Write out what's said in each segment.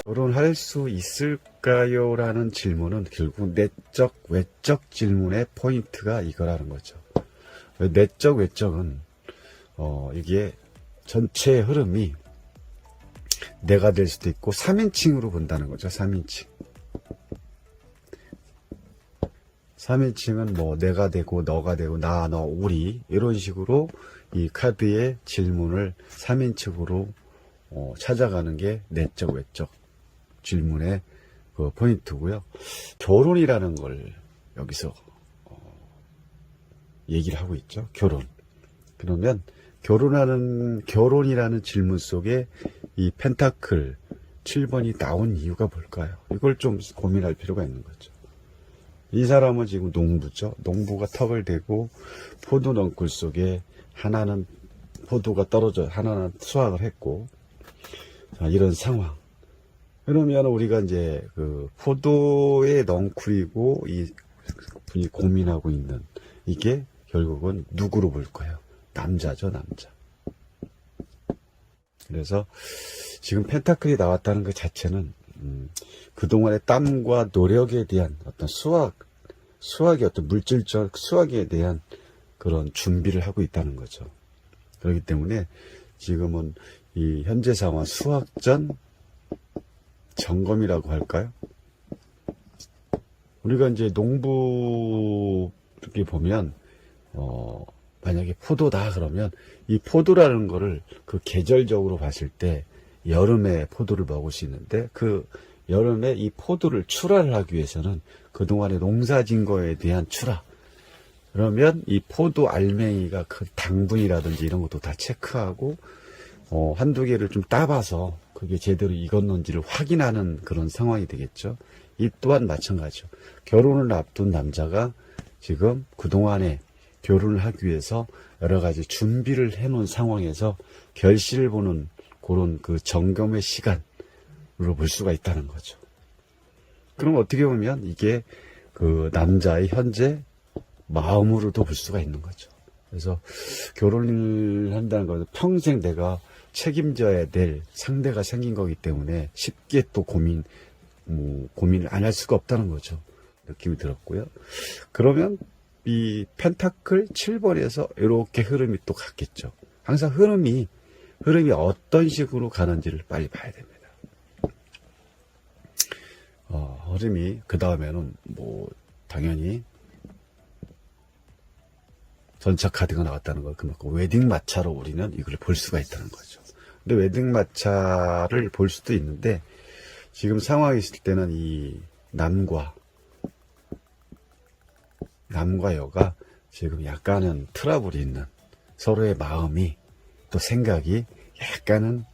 결혼할 수 있을까요? 라는 질문은 결국 내적, 외적 질문의 포인트가 이거라는 거죠. 내적, 외적은, 이게 전체 흐름이 내가 될 수도 있고, 3인칭으로 본다는 거죠. 3인칭. 3인칭은 뭐, 내가 되고, 너가 되고, 나, 너, 우리, 이런 식으로 이 카드의 질문을 3인칭으로 찾아가는 게 내적, 외적 질문의 그 포인트고요. 결혼이라는 걸 여기서 얘기를 하고 있죠. 결혼. 그러면 결혼이라는 질문 속에 이 펜타클 7번이 나온 이유가 뭘까요? 이걸 좀 고민할 필요가 있는 거죠. 이 사람은 지금 농부죠. 농부가 턱을 대고 포도 넝쿨 속에 하나는 포도가 떨어져, 하나는 수확을 했고, 자, 이런 상황. 그러면 우리가 이제 그 포도의 넝쿨이고 이 분이 고민하고 있는 이게 결국은 누구로 볼 거예요? 남자죠, 남자. 그래서 지금 펜타클이 나왔다는 것 자체는 그동안의 땀과 노력에 대한 어떤 수학의 어떤 물질적 수학에 대한 그런 준비를 하고 있다는 거죠. 그렇기 때문에 지금은 이 현재 상황 수학전 점검이라고 할까요? 우리가 이제 농부 이렇게 보면 만약에 포도다 그러면 이 포도라는 거를 그 계절적으로 봤을 때 여름에 포도를 먹을 수 있는데 그 여름에 이 포도를 출하를 하기 위해서는 그동안에 농사진 거에 대한 출하, 그러면 이 포도 알맹이가 그 당분이라든지 이런 것도 다 체크하고 한두 개를 좀 따봐서 그게 제대로 익었는지를 확인하는 그런 상황이 되겠죠. 이 또한 마찬가지죠. 결혼을 앞둔 남자가 지금 그동안에 결혼을 하기 위해서 여러 가지 준비를 해놓은 상황에서 결실을 보는 그런 그 점검의 시간으로 볼 수가 있다는 거죠. 그럼 어떻게 보면 이게 그 남자의 현재 마음으로도 볼 수가 있는 거죠. 그래서 결혼을 한다는 것은 평생 내가 책임져야 될 상대가 생긴 거기 때문에 쉽게 또 고민을 안 할 수가 없다는 거죠. 느낌이 들었고요. 그러면 이 펜타클 7번에서 이렇게 흐름이 또 갔겠죠. 항상 흐름이 어떤 식으로 가는지를 빨리 봐야 됩니다. 흐름이 그 다음에는 뭐 당연히 전차 카드가 나왔다는 걸 그만큼 웨딩 마차로 우리는 이걸 볼 수가 있다는 거죠. 근데 웨딩 마차를 볼 수도 있는데 지금 상황이 있을 때는 이 남과 여가 지금 약간은 트러블이 있는 서로의 마음이 또 생각이 약간은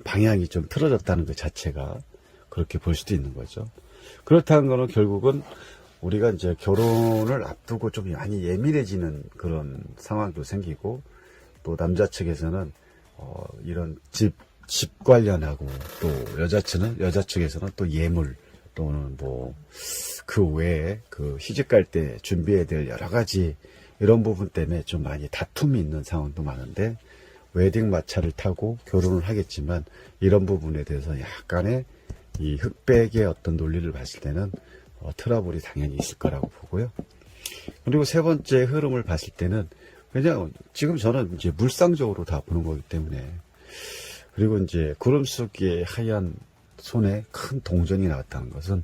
방향이 좀 틀어졌다는 것 자체가 그렇게 볼 수도 있는 거죠. 그렇다는 거는 결국은 우리가 이제 결혼을 앞두고 좀 많이 예민해지는 그런 상황도 생기고 또 남자 측에서는 이런 집 관련하고 또 여자 측에서는 또 예물 또는 뭐 그 외에 그 시집 갈 때 준비해야 될 여러 가지 이런 부분 때문에 좀 많이 다툼이 있는 상황도 많은데 웨딩 마차를 타고 결혼을 하겠지만 이런 부분에 대해서 약간의 이 흑백의 어떤 논리를 봤을 때는 트러블이 당연히 있을 거라고 보고요. 그리고 세 번째 흐름을 봤을 때는 그냥 지금 저는 이제 물상적으로 다 보는 거기 때문에 그리고 이제 구름 속에 하얀 손에 큰 동전이 나왔다는 것은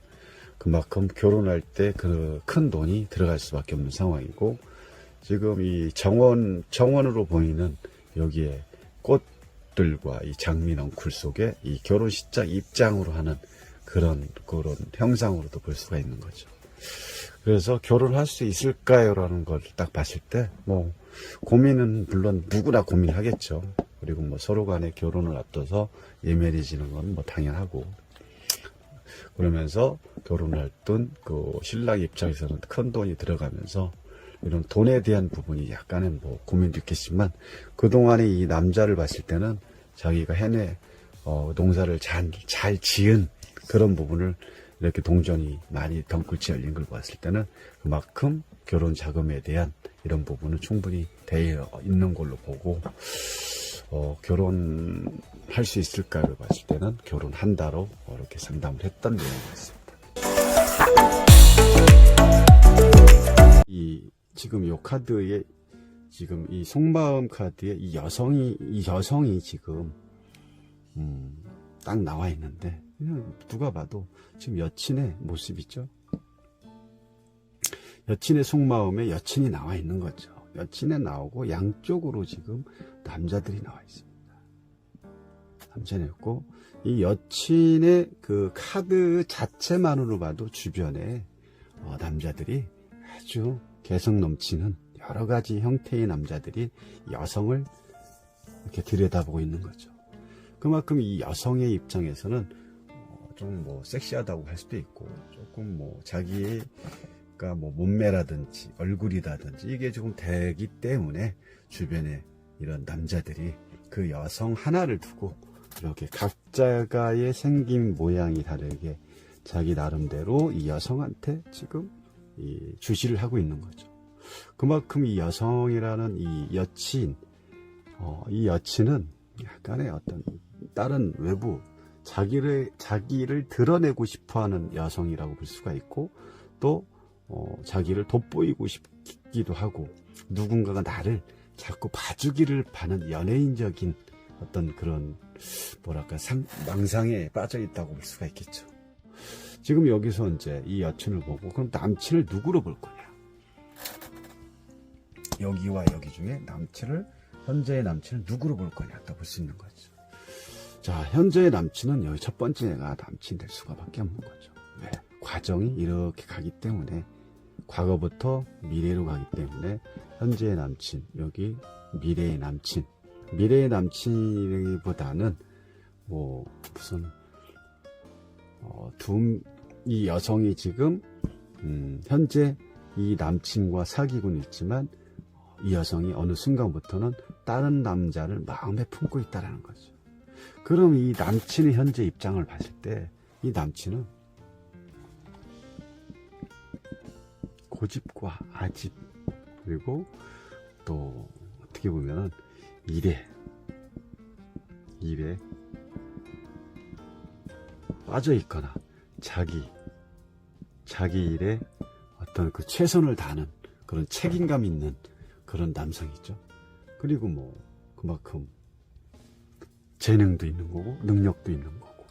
그만큼 결혼할 때 그 큰 돈이 들어갈 수밖에 없는 상황이고 지금 이 정원으로 보이는 여기에 꽃들과 이 장미 넝쿨 속에 이 결혼식장 입장으로 하는 그런 형상으로도 볼 수가 있는 거죠. 그래서 결혼할 수 있을까요? 라는 걸 딱 봤을 때, 뭐, 고민은 물론 누구나 고민하겠죠. 그리고 뭐 서로 간에 결혼을 앞둬서 예매해지는 건 뭐 당연하고. 그러면서 결혼을 했던 그 신랑 입장에서는 큰 돈이 들어가면서 이런 돈에 대한 부분이 약간은 뭐 고민도 있겠지만 그동안에 이 남자를 봤을 때는 자기가 농사를 잘 지은 그런 부분을 이렇게 동전이 많이 덩굴치 열린 걸 봤을 때는 그만큼 결혼 자금에 대한 이런 부분은 충분히 되어 있는 걸로 보고, 결혼할 수 있을까를 봤을 때는 결혼한다로 이렇게 상담을 했던 내용이었습니다. 지금 이 카드에, 지금 이 속마음 카드에 이 여성이 지금, 딱 나와 있는데, 그냥 누가 봐도 지금 여친의 모습이죠. 여친의 속마음에 여친이 나와 있는 거죠. 여친에 나오고 양쪽으로 지금 남자들이 나와 있습니다. 남자는 있고, 이 여친의 그 카드 자체만으로 봐도 주변에 남자들이 아주 개성 넘치는 여러 가지 형태의 남자들이 여성을 이렇게 들여다보고 있는 거죠. 그만큼 이 여성의 입장에서는 좀 뭐 섹시하다고 할 수도 있고, 조금 뭐 자기가 뭐 몸매라든지 얼굴이라든지 이게 조금 되기 때문에 주변에 이런 남자들이 그 여성 하나를 두고 이렇게 각자가의 생긴 모양이 다르게 자기 나름대로 이 여성한테 지금 주시를 하고 있는 거죠. 그만큼 이 여성이라는 이 여친은 약간의 어떤 다른 외부 자기를 드러내고 싶어하는 여성이라고 볼 수가 있고, 또 자기를 돋보이고 싶기도 하고, 누군가가 나를 자꾸 봐주기를 바라는 연예인적인 어떤 그런 뭐랄까 망상에 빠져 있다고 볼 수가 있겠죠. 지금 여기서 이제 이 여친을 보고, 그럼 남친을 누구로 볼 거냐? 여기와 여기 중에 현재의 남친을 누구로 볼 거냐? 또 볼 수 있는 거죠. 자, 현재의 남친은 여기 첫 번째 애가 남친이 될 수가 밖에 없는 거죠. 왜? 과정이 이렇게 가기 때문에, 과거부터 미래로 가기 때문에 현재의 남친, 여기 미래의 남친이기보다는 뭐 무슨 이 여성이 지금 현재 이 남친과 사귀고는 있지만, 이 여성이 어느 순간부터는 다른 남자를 마음에 품고 있다는 거죠. 그럼 이 남친의 현재 입장을 봤을 때, 이 남친은 고집과 아집, 그리고 또 어떻게 보면은 일에 빠져 있거나 자기 일에 어떤 그 최선을 다하는 그런 책임감 있는 그런 남성이죠. 그리고 뭐 그만큼 재능도 있는 거고, 능력도 있는 거고,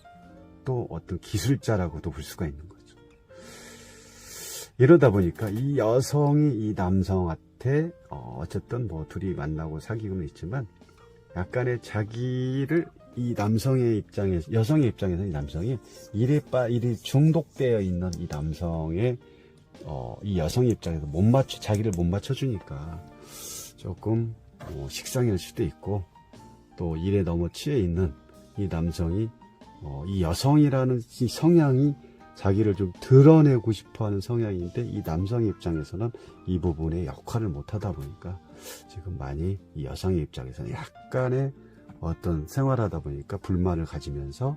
또 어떤 기술자라고도 볼 수가 있는 거죠. 이러다 보니까 이 여성이 이 남성한테 어쨌든 뭐 둘이 만나고 사귀고는 있지만, 약간의 자기를 이 남성의 입장에서, 여성의 입장에서 이 남성이 일이 중독되어 있는 이 남성의 이 여성의 입장에서 자기를 못 맞춰주니까 조금 식상할 수도 있고, 또 일에 너무 취해 있는 이 남성이 이 여성이라는 이 성향이 자기를 좀 드러내고 싶어하는 성향인데, 이 남성의 입장에서는 이 부분에 역할을 못하다 보니까 지금 많이 이 여성의 입장에서는 약간의 어떤 생활하다 보니까 불만을 가지면서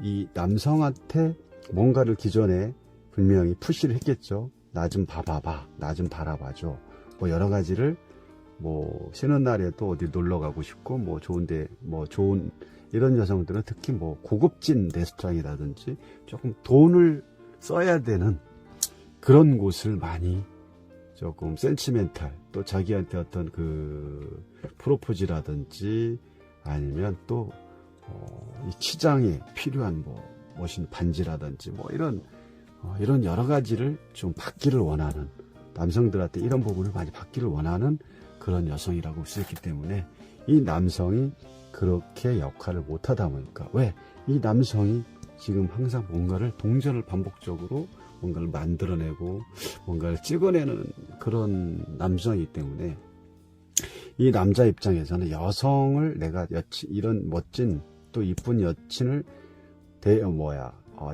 이 남성한테 뭔가를 기존에 분명히 푸시를 했겠죠. 나 좀 봐봐봐, 나 좀 바라봐줘, 뭐 여러 가지를, 뭐 쉬는 날에도 어디 놀러 가고 싶고, 뭐 좋은데, 뭐 좋은 이런 여성들은 특히 뭐 고급진 레스토랑이라든지 조금 돈을 써야 되는 그런 곳을 많이 조금 센치멘탈, 또 자기한테 어떤 그 프로포즈라든지 아니면 또 이 치장에 필요한 뭐 멋진 반지라든지 뭐 이런 여러 가지를 좀 받기를 원하는, 남성들한테 이런 부분을 많이 받기를 원하는 그런 여성이라고 볼 수 있기 때문에, 이 남성이 그렇게 역할을 못하다 보니까, 왜? 이 남성이 지금 항상 뭔가를 동전을 반복적으로 뭔가를 만들어내고 뭔가를 찍어내는 그런 남성이기 때문에, 이 남자 입장에서는 여성을 내가 이런 멋진 또 이쁜 여친을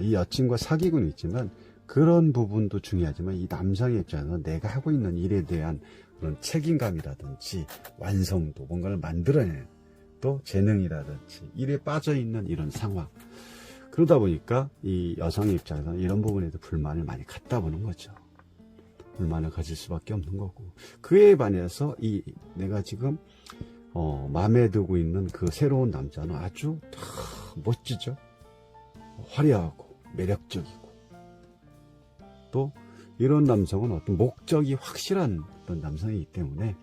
이 여친과 사귀고는 있지만, 그런 부분도 중요하지만 이 남성의 입장에서는 내가 하고 있는 일에 대한 그런 책임감이라든지 완성도, 뭔가를 만들어내는 또 재능이라든지 일에 빠져있는 이런 상황, 그러다 보니까 이 여성의 입장에서는 이런 부분에도 불만을 많이 갖다 보는 거죠. 불만을 가질 수밖에 없는 거고, 그에 반해서 내가 지금 마음에 두고 있는 그 새로운 남자는 아주 멋지죠. 화려하고 매력적이고, 또 이런 남성은 어떤 목적이 확실한 어떤 남성이기 때문에,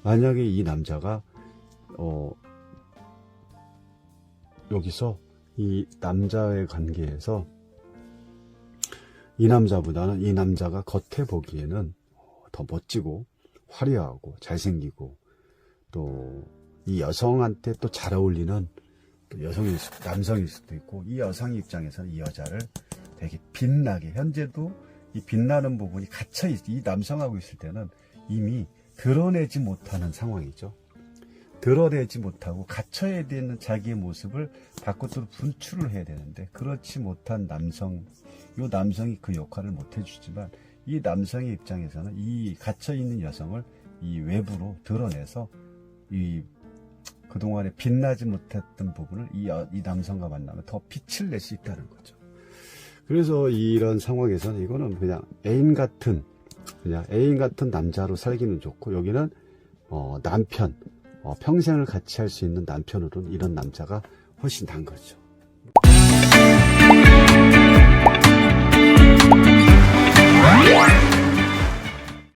만약에 이 남자가 여기서 이 남자의 관계에서 이 남자보다는 이 남자가 겉에 보기에는 더 멋지고 화려하고 잘생기고, 또 이 여성한테 또 잘 어울리는 또 남성일 수도 있고, 이 여성 입장에서는 이 여자를 되게 빛나게, 현재도 이 빛나는 부분이 이 남성하고 있을 때는 이미 드러내지 못하는 상황이죠. 드러내지 못하고 갇혀야 되는 자기의 모습을 밖으로 분출을 해야 되는데, 그렇지 못한 이 남성이 그 역할을 못 해주지만, 이 남성의 입장에서는 이 갇혀있는 여성을 이 외부로 드러내서 그동안에 빛나지 못했던 부분을 이 남성과 만나면 더 빛을 낼 수 있다는 거죠. 그래서 이런 상황에서는 이거는 그냥 애인 같은 남자로 살기는 좋고, 여기는 남편, 평생을 같이 할 수 있는 남편으로는 이런 남자가 훨씬 난 거죠.